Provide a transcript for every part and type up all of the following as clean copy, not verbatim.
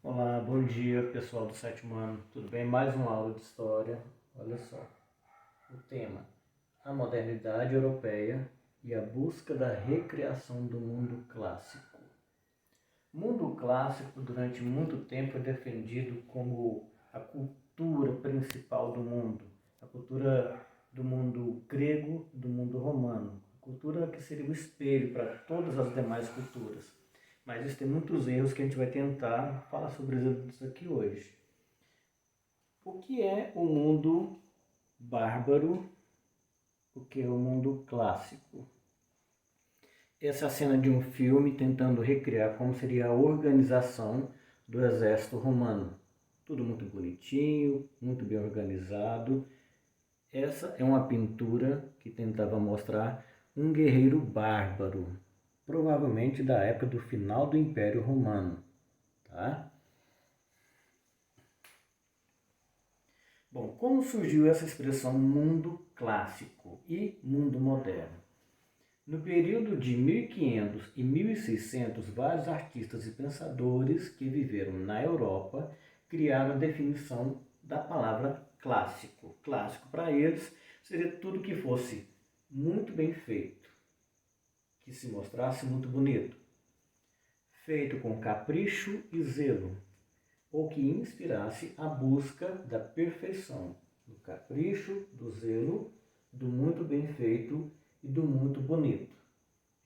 Olá, bom dia pessoal do sétimo ano, tudo bem? Mais uma aula de história. Olha só, o tema: a modernidade europeia e a busca da recriação do mundo clássico. O mundo clássico, durante muito tempo, é defendido como a cultura principal do mundo, a cultura do mundo grego, do mundo romano, a cultura que seria o espelho para todas as demais culturas. Mas existem muitos erros que a gente vai tentar falar sobre isso aqui hoje. O que é o mundo bárbaro? O que é o mundo clássico? Essa é a cena de um filme tentando recriar como seria a organização do exército romano. Tudo muito bonitinho, muito bem organizado. Essa é uma pintura que tentava mostrar um guerreiro bárbaro, provavelmente da época do final do Império Romano. Tá? Bom, como surgiu essa expressão mundo clássico e mundo moderno? No período de 1500 e 1600, vários artistas e pensadores que viveram na Europa criaram a definição da palavra clássico. Clássico para eles seria tudo que fosse muito bem feito, que se mostrasse muito bonito, feito com capricho e zelo, ou que inspirasse a busca da perfeição, do capricho, do zelo, do muito bem feito e do muito bonito.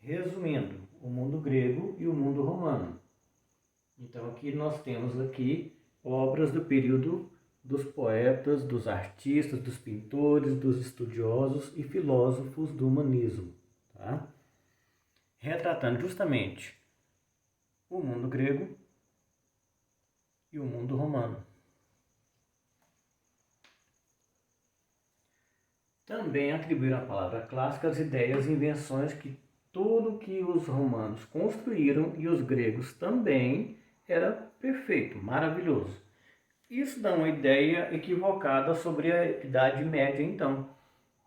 Resumindo, o mundo grego e o mundo romano. Então aqui nós temos aqui obras do período dos poetas, dos artistas, dos pintores, dos estudiosos e filósofos do humanismo, tá? Retratando justamente o mundo grego e o mundo romano. Também atribuíram à palavra clássica as ideias e invenções que tudo que os romanos construíram e os gregos também era perfeito, maravilhoso. Isso dá uma ideia equivocada sobre a Idade Média, então.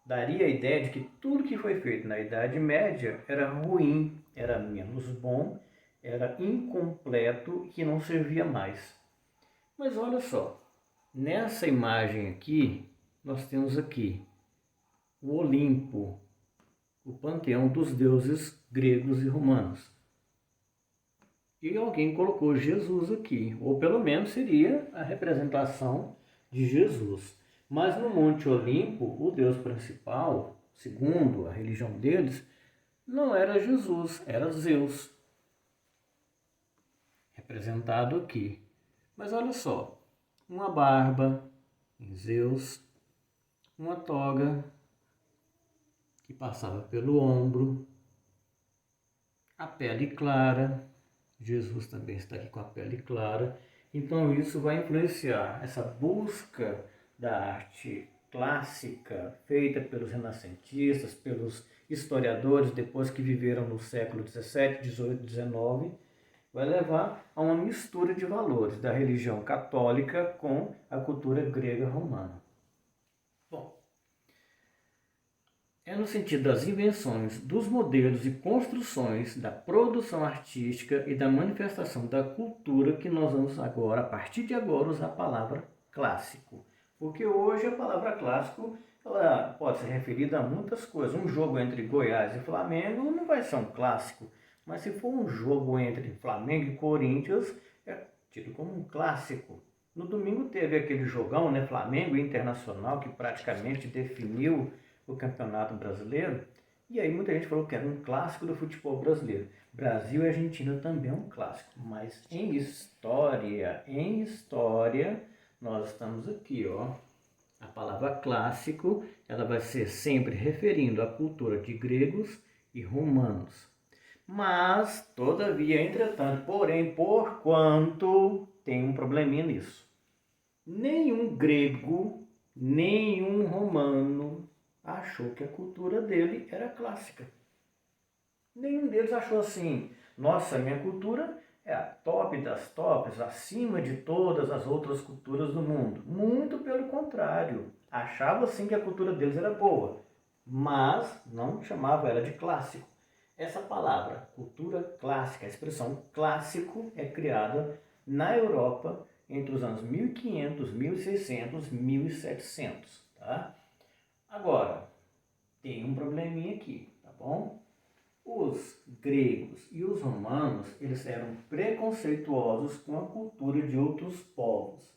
Daria a ideia de que tudo que foi feito na Idade Média era ruim, era menos bom, era incompleto e que não servia mais. Mas olha só, nessa imagem aqui, nós temos aqui o Olimpo, o panteão dos deuses gregos e romanos. E alguém colocou Jesus aqui, ou pelo menos seria a representação de Jesus. Mas no Monte Olimpo, o deus principal, segundo a religião deles, não era Jesus, era Zeus, representado aqui. Mas olha só, uma barba em Zeus, uma toga que passava pelo ombro, a pele clara, Jesus também está aqui com a pele clara, então isso vai influenciar essa busca da arte clássica feita pelos renascentistas, pelos historiadores depois que viveram no século 17, 18, 19, vai levar a uma mistura de valores da religião católica com a cultura grega romana. Bom, é no sentido das invenções, dos modelos e construções, da produção artística e da manifestação da cultura que nós vamos agora, a partir de agora, usar a palavra clássico. Porque hoje a palavra clássico ela pode ser referida a muitas coisas. Um jogo entre Goiás e Flamengo não vai ser um clássico, mas se for um jogo entre Flamengo e Corinthians, é tido como um clássico. No domingo teve aquele jogão, né, Flamengo Internacional, que praticamente definiu o Campeonato Brasileiro. E aí muita gente falou que era um clássico do futebol brasileiro. Brasil e Argentina também é um clássico, mas em história, nós estamos aqui, ó. A palavra clássico, ela vai ser sempre referindo à cultura de gregos e romanos. Mas, todavia, entretanto, porém, porquanto, tem um probleminha nisso. Nenhum grego, nenhum romano achou que a cultura dele era clássica. Nenhum deles achou assim, nossa, minha cultura é a top das tops, acima de todas as outras culturas do mundo. Muito pelo contrário, achava sim que a cultura deles era boa, mas não chamava ela de clássico. Essa palavra, cultura clássica, a expressão clássico é criada na Europa entre os anos 1500, 1600, 1700, tá? Agora, tem um probleminha aqui, tá bom? Os gregos e os romanos, eles eram preconceituosos com a cultura de outros povos.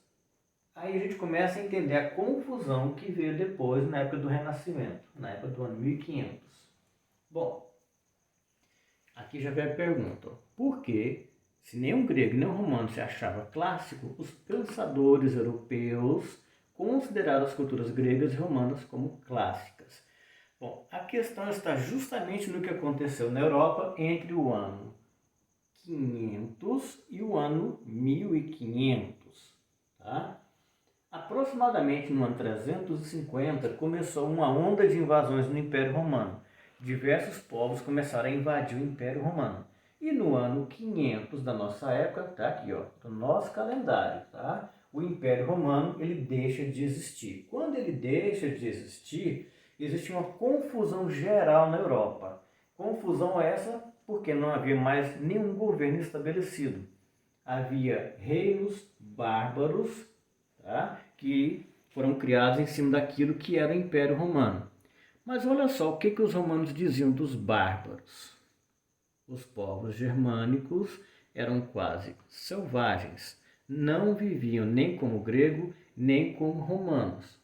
Aí a gente começa a entender a confusão que veio depois, na época do Renascimento, na época do ano 1500. Bom, aqui já vem a pergunta, por que, se nenhum grego nem um romano se achava clássico, os pensadores europeus consideraram as culturas gregas e romanas como clássicas? Bom, a questão está justamente no que aconteceu na Europa entre o ano 500 e o ano 1500, tá? Aproximadamente no ano 350 começou uma onda de invasões no Império Romano. Diversos povos começaram a invadir o Império Romano. E no ano 500 da nossa época, tá aqui, ó, do nosso calendário, tá? O Império Romano, ele deixa de existir. Quando ele deixa de existir, existe uma confusão geral na Europa. Confusão essa porque não havia mais nenhum governo estabelecido. Havia reinos bárbaros, tá? Que foram criados em cima daquilo que era o Império Romano. Mas olha só o que os romanos diziam dos bárbaros. Os povos germânicos eram quase selvagens, não viviam nem como grego, nem como romanos.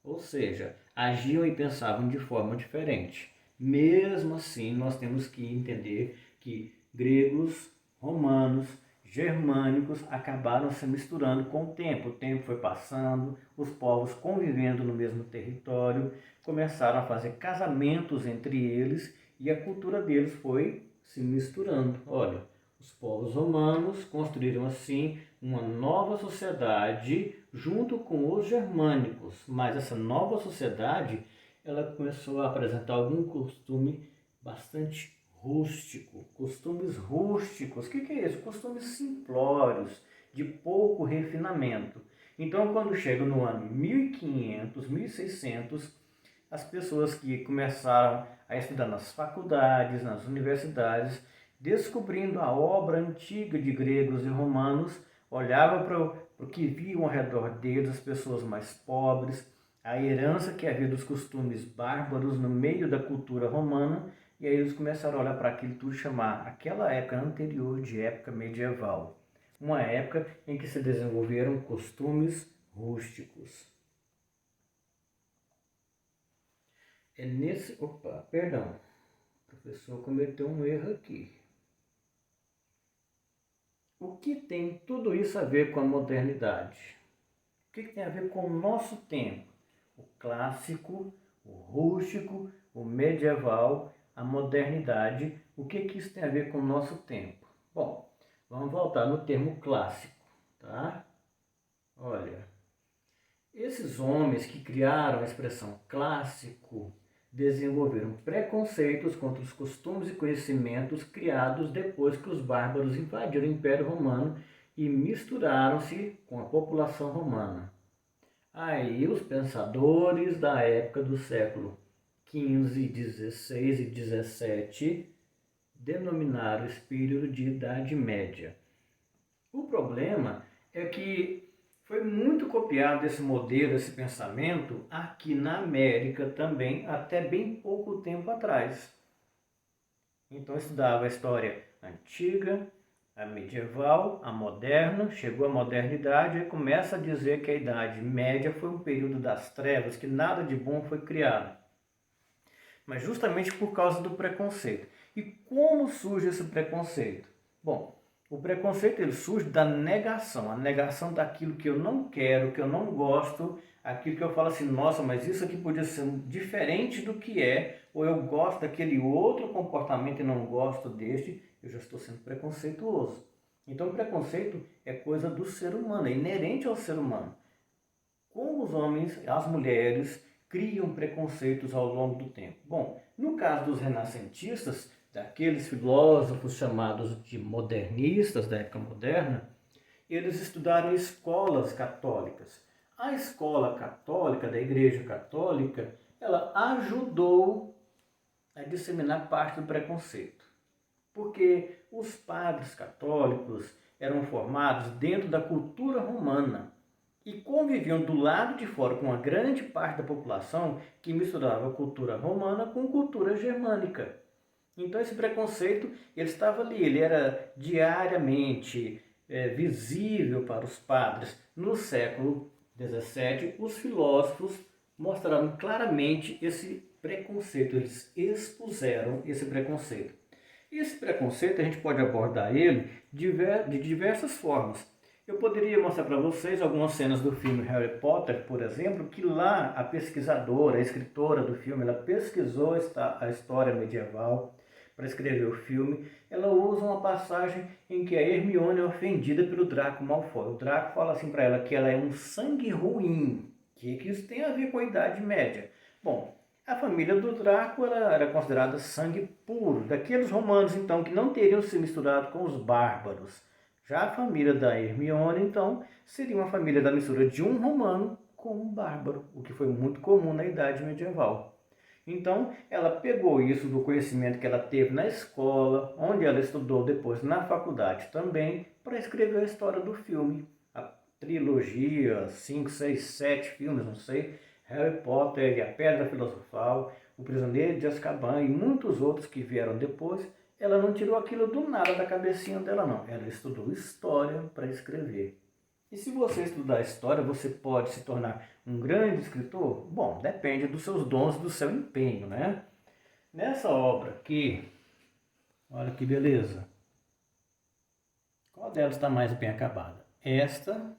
Ou seja, agiam e pensavam de forma diferente. Mesmo assim, nós temos que entender que gregos, romanos, germânicos acabaram se misturando com o tempo foi passando, os povos convivendo no mesmo território, começaram a fazer casamentos entre eles e a cultura deles foi se misturando. Olha, os povos romanos construíram assim uma nova sociedade junto com os germânicos, mas essa nova sociedade ela começou a apresentar algum costume bastante rústico, costumes rústicos. O que é isso? Costumes simplórios, de pouco refinamento. Então, quando chega no ano 1500, 1600, as pessoas que começaram a estudar nas faculdades, nas universidades, descobrindo a obra antiga de gregos e romanos, olhavam para o que viam ao redor deles, as pessoas mais pobres, a herança que havia dos costumes bárbaros no meio da cultura romana, e aí eles começaram a olhar para aquilo tudo e chamar aquela época anterior de época medieval. Uma época em que se desenvolveram costumes rústicos. É nesse... Opa, perdão. O professor cometeu um erro aqui. O que tem tudo isso a ver com a modernidade? O que tem a ver com o nosso tempo? O clássico, o rústico, o medieval, a modernidade. O que isso tem a ver com o nosso tempo? Bom, vamos voltar no termo clássico, tá? Olha, esses homens que criaram a expressão clássico desenvolveram preconceitos contra os costumes e conhecimentos criados depois que os bárbaros invadiram o Império Romano e misturaram-se com a população romana. Aí os pensadores da época do século XV, XVI e XVII denominaram o espírito de Idade Média. O problema é que foi muito copiado esse modelo, esse pensamento, aqui na América também, até bem pouco tempo atrás. Então eu estudava a história antiga, a medieval, a moderna, chegou a modernidade e começa a dizer que a Idade Média foi um período das trevas, que nada de bom foi criado. Mas justamente por causa do preconceito. E como surge esse preconceito? Bom, o preconceito ele surge da negação, a negação daquilo que eu não quero, que eu não gosto, aquilo que eu falo assim, nossa, mas isso aqui podia ser diferente do que é, ou eu gosto daquele outro comportamento e não gosto deste, eu já estou sendo preconceituoso. Então o preconceito é coisa do ser humano, é inerente ao ser humano. Como os homens, as mulheres, criam preconceitos ao longo do tempo? Bom, no caso dos renascentistas, daqueles filósofos chamados de modernistas da época moderna, eles estudaram em escolas católicas. A escola católica, da Igreja Católica, ela ajudou a disseminar parte do preconceito. Porque os padres católicos, eram formados dentro da cultura romana e conviviam do lado de fora com uma grande parte da população que misturava a cultura romana com cultura germânica. Então esse preconceito ele estava ali, ele era diariamente visível para os padres. No século XVII, os filósofos mostraram claramente esse preconceito, eles expuseram esse preconceito. Esse preconceito a gente pode abordar ele de diversas formas. Eu poderia mostrar para vocês algumas cenas do filme Harry Potter, por exemplo, que lá a pesquisadora, a escritora do filme, ela pesquisou a história medieval para escrever o filme. Ela usa uma passagem em que a Hermione é ofendida pelo Draco Malfoy. O Draco fala assim para ela que ela é um sangue ruim. O que isso tem a ver com a Idade Média? Bom, a família do Draco ela era considerada sangue puro, daqueles romanos então que não teriam se misturado com os bárbaros. Já a família da Hermione, então, seria uma família da mistura de um romano com um bárbaro, o que foi muito comum na Idade Medieval. Então, ela pegou isso do conhecimento que ela teve na escola, onde ela estudou depois na faculdade também, para escrever a história do filme. A trilogia, 5, 6, 7 filmes, não sei, Harry Potter e a Pedra Filosofal, O Prisioneiro de Azkaban e muitos outros que vieram depois, ela não tirou aquilo do nada da cabecinha dela, não. Ela estudou história para escrever. E se você estudar história, você pode se tornar um grande escritor? Bom, depende dos seus dons e do seu empenho, né? Nessa obra aqui, olha que beleza. Qual delas está mais bem acabada? Esta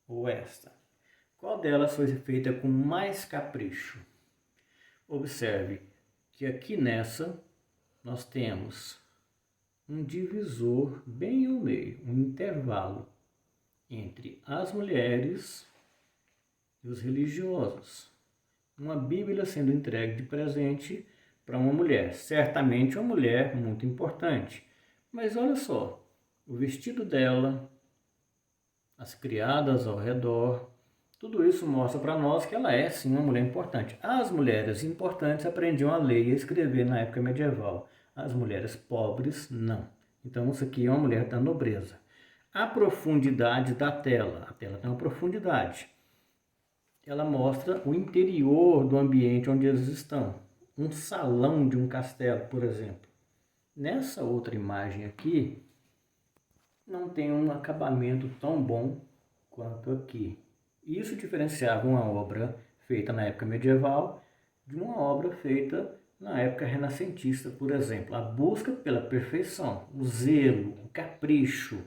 ou esta? Qual delas foi feita com mais capricho? Observe que aqui nessa nós temos um divisor bem ao meio, um intervalo entre as mulheres e os religiosos. Uma Bíblia sendo entregue de presente para uma mulher, certamente uma mulher muito importante. Mas olha só, o vestido dela, as criadas ao redor, tudo isso mostra para nós que ela é sim uma mulher importante. As mulheres importantes aprendiam a ler e a escrever na época medieval. As mulheres pobres, não. Então isso aqui é uma mulher da nobreza. A profundidade da tela. A tela tem uma profundidade. Ela mostra o interior do ambiente onde eles estão. Um salão de um castelo, por exemplo. Nessa outra imagem aqui, não tem um acabamento tão bom quanto aqui. Isso diferenciava uma obra feita na época medieval de uma obra feita na época renascentista, por exemplo. A busca pela perfeição, o zelo, o capricho.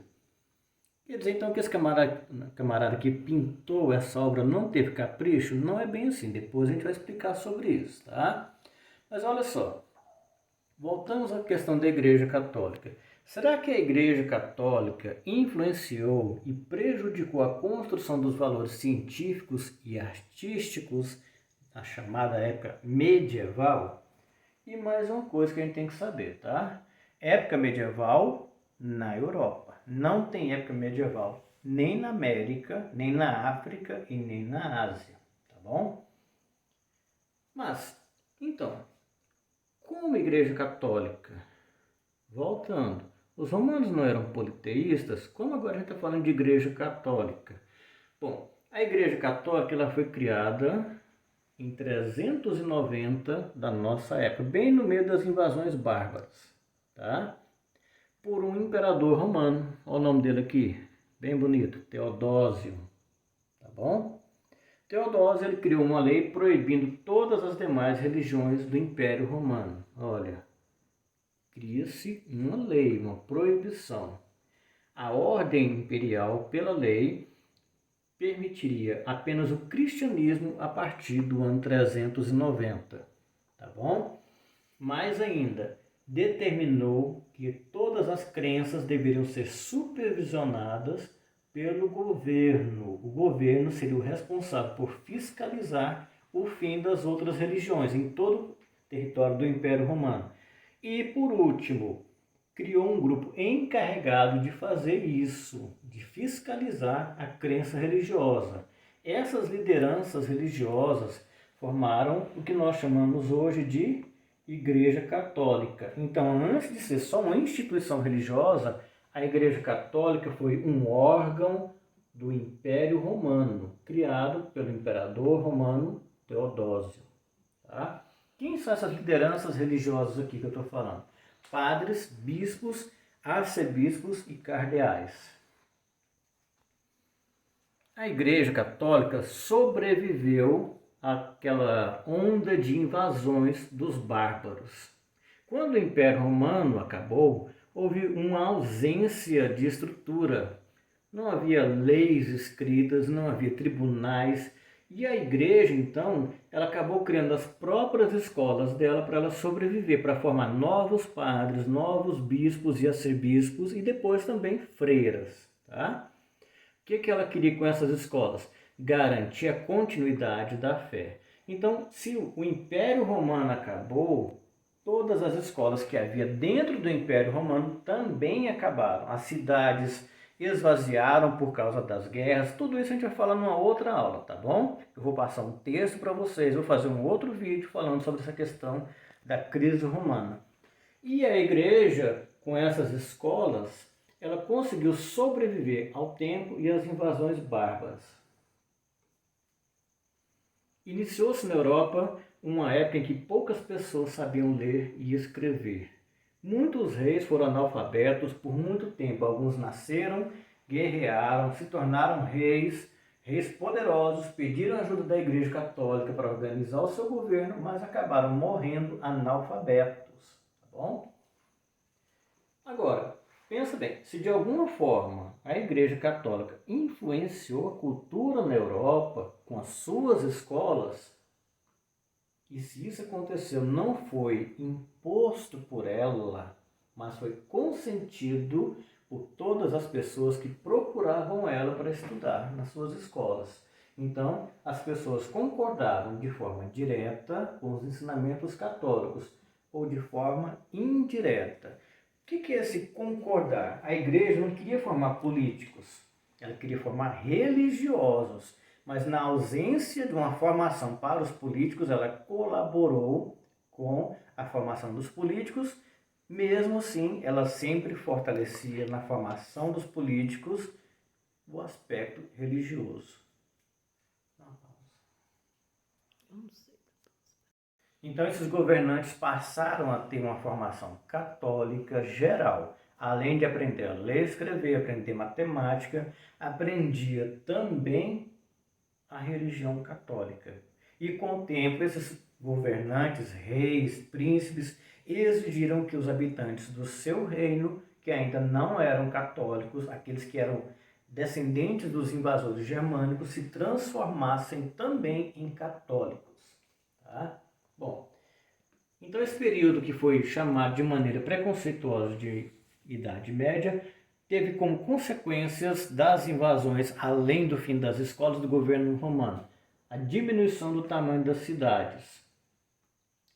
Quer dizer então que esse camarada que pintou essa obra não teve capricho? Não é bem assim, depois a gente vai explicar sobre isso, tá? Mas olha só, voltamos à questão da Igreja Católica. Será que a Igreja Católica influenciou e prejudicou a construção dos valores científicos e artísticos na chamada época medieval? E mais uma coisa que a gente tem que saber, tá? Época medieval na Europa. Não tem época medieval nem na América, nem na África e nem na Ásia, tá bom? Mas, então, como Igreja Católica, voltando, os romanos não eram politeístas, como agora a gente está falando de Igreja Católica? Bom, a Igreja Católica ela foi criada em 390 da nossa época, bem no meio das invasões bárbaras, tá? Por um imperador romano. Olha o nome dele aqui, bem bonito, Teodósio, tá bom? Teodósio ele criou uma lei proibindo todas as demais religiões do Império Romano. Olha, cria-se uma lei, uma proibição. A ordem imperial, pela lei, permitiria apenas o cristianismo a partir do ano 390, tá bom? Mais ainda, determinou que todas as crenças deveriam ser supervisionadas pelo governo. O governo seria o responsável por fiscalizar o fim das outras religiões em todo o território do Império Romano. E, por último, criou um grupo encarregado de fazer isso, de fiscalizar a crença religiosa. Essas lideranças religiosas formaram o que nós chamamos hoje de Igreja Católica. Então, antes de ser só uma instituição religiosa, a Igreja Católica foi um órgão do Império Romano, criado pelo imperador romano Teodósio. Tá? Quem são essas lideranças religiosas aqui que eu estou falando? Padres, bispos, arcebispos e cardeais. A Igreja Católica sobreviveu àquela onda de invasões dos bárbaros. Quando o Império Romano acabou, houve uma ausência de estrutura. Não havia leis escritas, não havia tribunais. E a igreja, então, ela acabou criando as próprias escolas dela para ela sobreviver, para formar novos padres, novos bispos e arcebispos e depois também freiras. Tá? O que ela queria com essas escolas? Garantir a continuidade da fé. Então, se o Império Romano acabou, todas as escolas que havia dentro do Império Romano também acabaram. As cidades esvaziaram por causa das guerras. Tudo isso a gente vai falar numa outra aula, tá bom? Eu vou passar um texto para vocês, vou fazer um outro vídeo falando sobre essa questão da crise romana. E a igreja, com essas escolas, ela conseguiu sobreviver ao tempo e às invasões bárbaras. Iniciou-se na Europa uma época em que poucas pessoas sabiam ler e escrever. Muitos reis foram analfabetos por muito tempo. Alguns nasceram, guerrearam, se tornaram reis, reis poderosos, pediram ajuda da Igreja Católica para organizar o seu governo, mas acabaram morrendo analfabetos. Tá bom? Agora, pensa bem, se de alguma forma a Igreja Católica influenciou a cultura na Europa com as suas escolas, e se isso aconteceu, não foi imposto por ela, mas foi consentido por todas as pessoas que procuravam ela para estudar nas suas escolas. Então, as pessoas concordavam de forma direta com os ensinamentos católicos ou de forma indireta. O que é esse concordar? A igreja não queria formar políticos, ela queria formar religiosos. Mas na ausência de uma formação para os políticos, ela colaborou com a formação dos políticos. Mesmo assim, ela sempre fortalecia na formação dos políticos o aspecto religioso. Então, esses governantes passaram a ter uma formação católica geral. Além de aprender a ler e escrever, aprender matemática, aprendia também a religião católica. E com o tempo, esses governantes, reis, príncipes, exigiram que os habitantes do seu reino, que ainda não eram católicos, aqueles que eram descendentes dos invasores germânicos, se transformassem também em católicos. Tá? Bom, então esse período que foi chamado de maneira preconceituosa de Idade Média, teve como consequências das invasões, além do fim das escolas do governo romano, a diminuição do tamanho das cidades.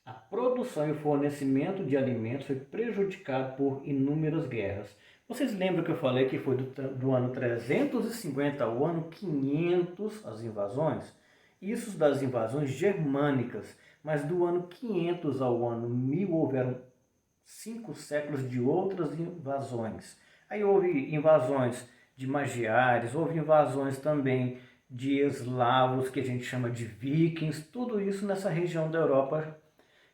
A produção e o fornecimento de alimentos foi prejudicado por inúmeras guerras. Vocês lembram que eu falei que foi do ano 350 ao ano 500 as invasões? Isso das invasões germânicas, mas do ano 500 ao ano 1000 houveram 5 séculos de outras invasões. Aí houve invasões de magiares, houve invasões também de eslavos, que a gente chama de vikings, tudo isso nessa região da Europa,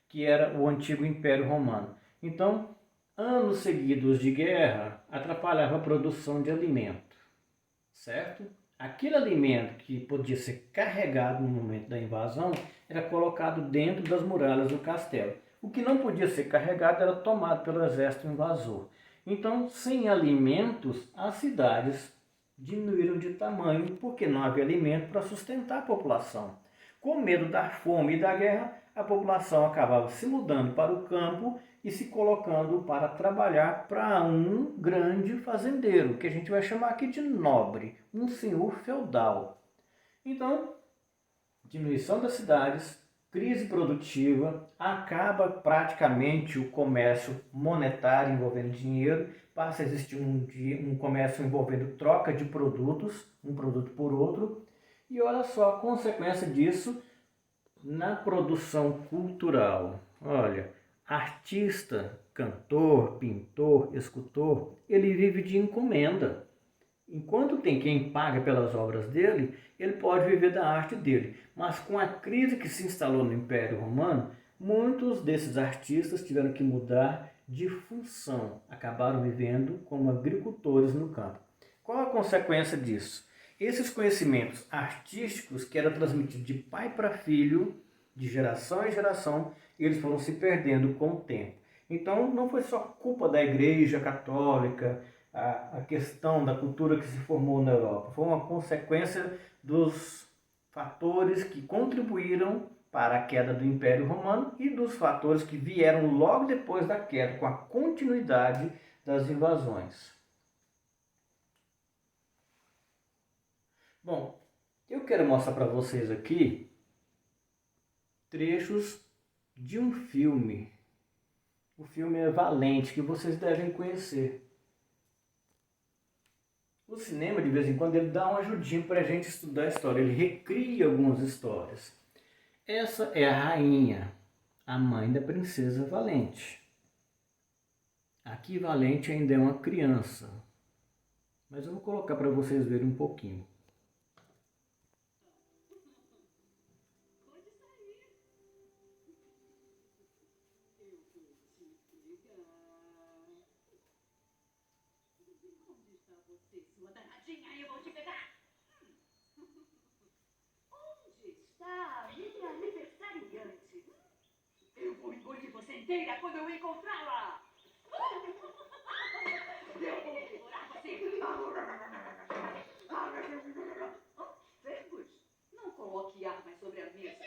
que era o antigo Império Romano. Então, anos seguidos de guerra atrapalhava a produção de alimento, certo? Aquele alimento que podia ser carregado no momento da invasão era colocado dentro das muralhas do castelo. O que não podia ser carregado era tomado pelo exército invasor. Então, sem alimentos, as cidades diminuíram de tamanho porque não havia alimento para sustentar a população. Com medo da fome e da guerra, a população acabava se mudando para o campo e se colocando para trabalhar para um grande fazendeiro, que a gente vai chamar aqui de nobre, um senhor feudal. Então, diminuição das cidades, crise produtiva, acaba praticamente o comércio monetário envolvendo dinheiro, passa a existir um comércio envolvendo troca de produtos, um produto por outro, e olha só a consequência disso na produção cultural. Olha, artista, cantor, pintor, escultor, ele vive de encomenda. Enquanto tem quem paga pelas obras dele, ele pode viver da arte dele. Mas com a crise que se instalou no Império Romano, muitos desses artistas tiveram que mudar de função, acabaram vivendo como agricultores no campo. Qual a consequência disso? Esses conhecimentos artísticos que eram transmitidos de pai para filho, de geração em geração, eles foram se perdendo com o tempo. Então, não foi só culpa da Igreja Católica, a questão da cultura que se formou na Europa. Foi uma consequência dos fatores que contribuíram para a queda do Império Romano e dos fatores que vieram logo depois da queda, com a continuidade das invasões. Bom, eu quero mostrar para vocês aqui trechos de um filme. O filme é Valente, que vocês devem conhecer. O cinema, de vez em quando, ele dá uma ajudinha para a gente estudar a história. Ele recria algumas histórias. Essa é a rainha, a mãe da princesa Valente. Aqui Valente ainda é uma criança. Mas eu vou colocar para vocês verem um pouquinho. Sua danadinha, eu vou te pegar! Onde está minha aniversariante? Eu vou engolir você inteira quando eu encontrá-la! Eu vou devorar você! Fergus, não coloque armas sobre a mesa.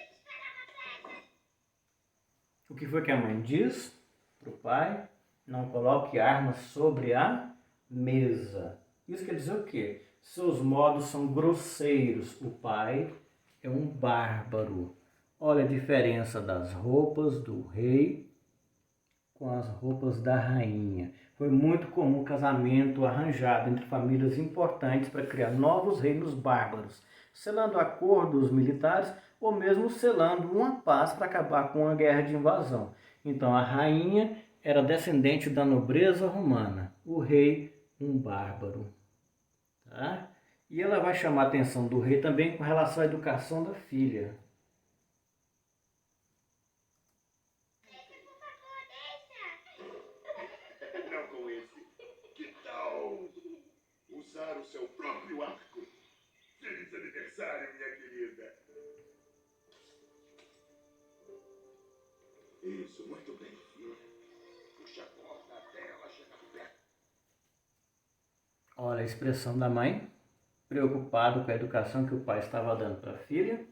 O que foi que a mãe diz para o pai? Não coloque armas sobre a mesa. Isso quer dizer o quê? Seus modos são grosseiros. O pai é um bárbaro. Olha a diferença das roupas do rei com as roupas da rainha. Foi muito comum o casamento arranjado entre famílias importantes para criar novos reinos bárbaros, selando acordos militares ou mesmo selando uma paz para acabar com a guerra de invasão. Então a rainha era descendente da nobreza romana, o rei um bárbaro. Tá? E ela vai chamar a atenção do rei também com relação à educação da filha. Não com esse. Que tal usar o seu próprio arco? Feliz aniversário, minha querida. Isso, muito bem, filha. Puxa a corda até ela chegar perto. Olha a expressão da mãe, preocupado com a educação que o pai estava dando para a filha.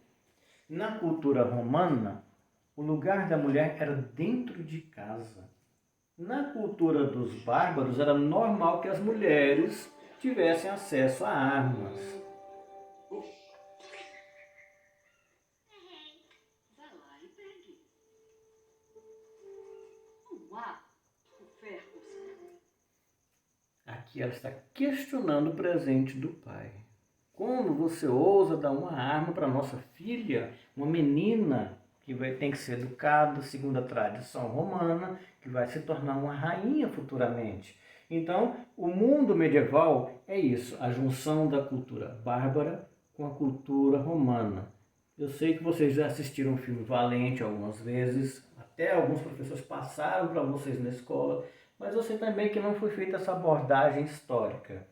Na cultura romana, o lugar da mulher era dentro de casa. Na cultura dos bárbaros, era normal que as mulheres tivessem acesso a armas. Vá lá e pegue. Uau, o Fergus. Aqui ela está questionando o presente do pai. Como você ousa dar uma arma para nossa filha, uma menina que tem que ser educada segundo a tradição romana, que vai se tornar uma rainha futuramente? Então, o mundo medieval é isso, a junção da cultura bárbara com a cultura romana. Eu sei que vocês já assistiram o filme Valente algumas vezes, até alguns professores passaram para vocês na escola, mas eu sei também que não foi feita essa abordagem histórica.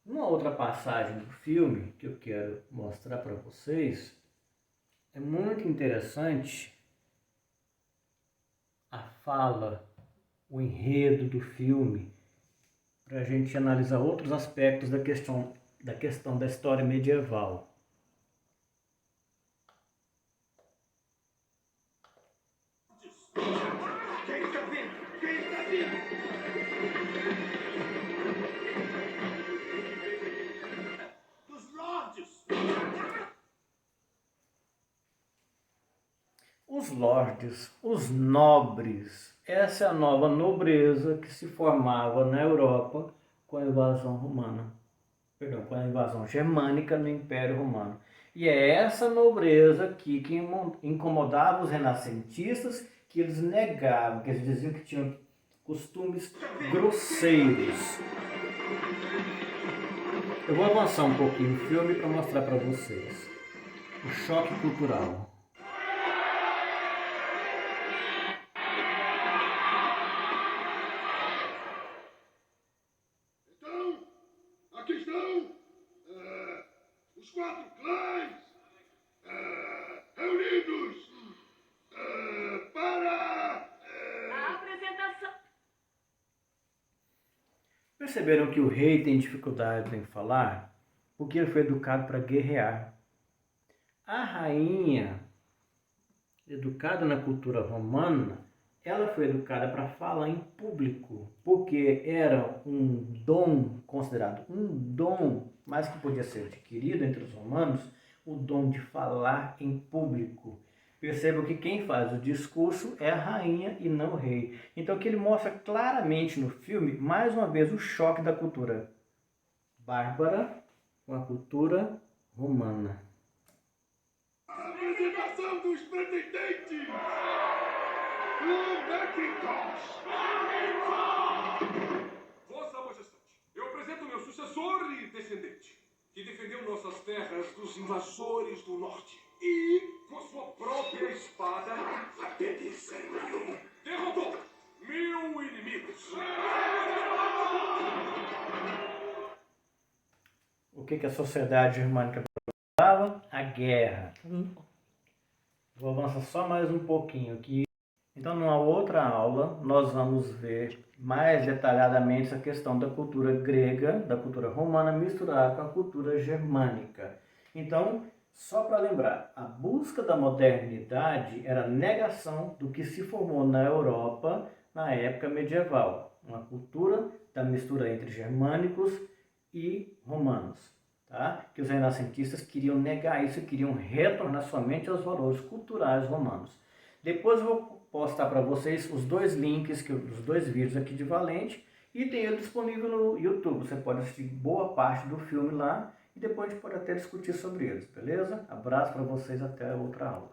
Uma outra passagem do filme que eu quero mostrar para vocês é muito interessante a fala, o enredo do filme, para a gente analisar outros aspectos da questão da história medieval. Quem está vindo? Quem está vindo? Dos lordes! Os lordes, os nobres, essa é a nova nobreza que se formava na Europa com a invasão romana, perdão, com a invasão germânica no Império Romano. E é essa nobreza aqui que incomodava os renascentistas, que eles negavam, que eles diziam que tinham costumes grosseiros. Eu vou avançar um pouquinho o filme para mostrar para vocês o choque cultural. Então, aqui estão os 4 clãs reunidos para... A apresentação. Perceberam que o rei tem dificuldade em falar porque ele foi educado para guerrear. A rainha, educada na cultura romana, ela foi educada para falar em público, porque era um dom, considerado um dom, mas que podia ser adquirido entre os romanos, o dom de falar em público. Percebam que quem faz o discurso é a rainha e não o rei. Então que ele mostra claramente no filme, mais uma vez, o choque da cultura bárbara com a cultura romana. A apresentação dos pretendentes! Macintosh! Vossa Majestade, eu apresento meu sucessor e descendente, que defendeu nossas terras dos invasores do norte e, com sua própria espada, até de sangue, derrotou 1000 inimigos. O que a sociedade germânica precisava? A guerra. Vou avançar só mais um pouquinho aqui. Então, numa outra aula, nós vamos ver mais detalhadamente essa questão da cultura grega, da cultura romana misturada com a cultura germânica. Então, só para lembrar, a busca da modernidade era a negação do que se formou na Europa na época medieval. Uma cultura da mistura entre germânicos e romanos. Tá? Que os renascentistas queriam negar isso, queriam retornar somente aos valores culturais romanos. Depois eu vou postar para vocês os 2 links, os 2 vídeos aqui de Valente, e tem ele disponível no YouTube. Você pode assistir boa parte do filme lá e depois a gente pode até discutir sobre eles, beleza? Abraço para vocês, até a outra aula.